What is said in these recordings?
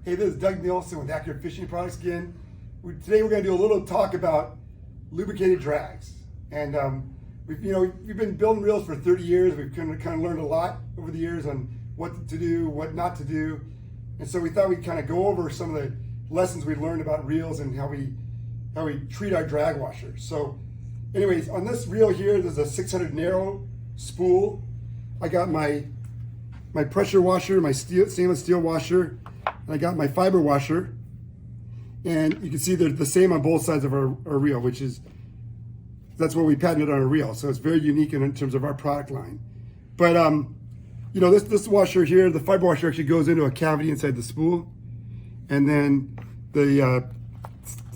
Hey, this is Doug Nilsen with Accurate Fishing Products again. Today we're going to do a little talk about lubricated drags. And we've been building reels for 30 years. We've kind of learned a lot over the years on what to do, what not to do. And so we thought we'd kind of go over some of the lessons we learned about reels and how we treat our drag washers. So anyways, on this reel here, there's a 600 narrow spool. I got my pressure washer, my stainless steel washer, and I got my fiber washer. And you can see they're the same on both sides of our reel, that's what we patented on our reel. So it's very unique in terms of our product line. But this washer here, the fiber washer actually goes into a cavity inside the spool, and then the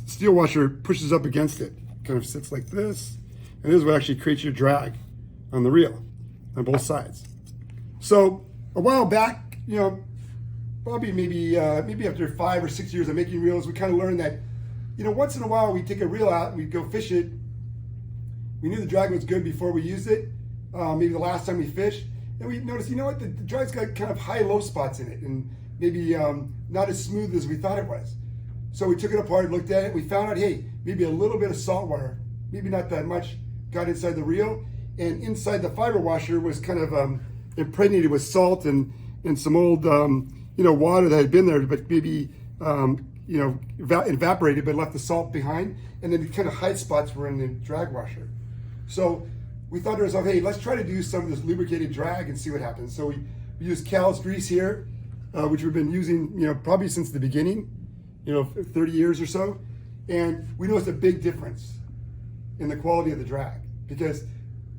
steel washer pushes up against it. Kind of sits like this, and this is what actually creates your drag on the reel on both sides. So a while back, probably maybe after 5 or 6 years of making reels, we kind of learned that, once in a while we take a reel out and we go fish it. We knew the drag was good before we used it, maybe the last time we fished, and we noticed, the drag's got kind of high-low spots in it, and maybe not as smooth as we thought it was. So we took it apart, looked at it, we found out, hey, maybe a little bit of salt water, maybe not that much, got inside the reel, and inside the fiber washer was kind of impregnated with salt and some old water that had been there, but maybe evaporated, but left the salt behind, and then the kind of high spots were in the drag washer. So we thought to ourselves, hey, let's try to do some of this lubricated drag and see what happens. So we used Cal's grease here, which we've been using, probably since the beginning, 30 years or so, and we noticed a big difference in the quality of the drag because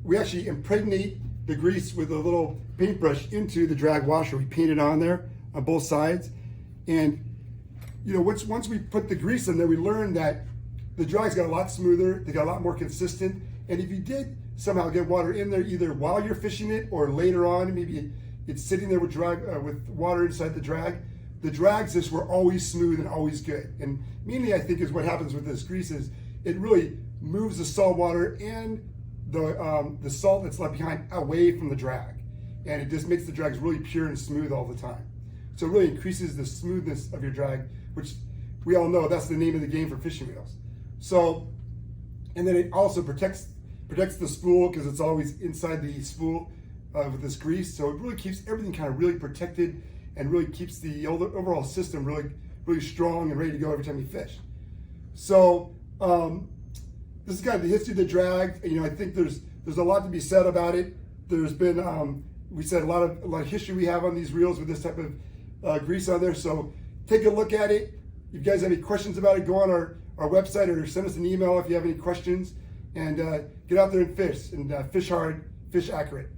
we actually impregnate the grease with a little paintbrush into the drag washer. We paint it on there on both sides, and once we put the grease in there, we learned that the drags got a lot smoother, they got a lot more consistent, and if you did somehow get water in there either while you're fishing it or later on, maybe it's sitting there with with water inside the drags just were always smooth and always good. And mainly I think is what happens with this grease is it really moves the salt water and the salt that's left behind away from the drag, and it just makes the drags really pure and smooth all the time. So it really increases the smoothness of your drag, which we all know that's the name of the game for fishing reels. So, and then it also protects the spool because it's always inside the spool with this grease. So it really keeps everything kind of really protected and really keeps the overall system really strong and ready to go every time you fish. So this is kind of the history of the drag. I think there's a lot to be said about it. There's been we said a lot of history we have on these reels with this type of grease on there. So take a look at it. If you guys have any questions about it, go on our website or send us an email if you have any questions, and get out there and fish hard, fish accurate.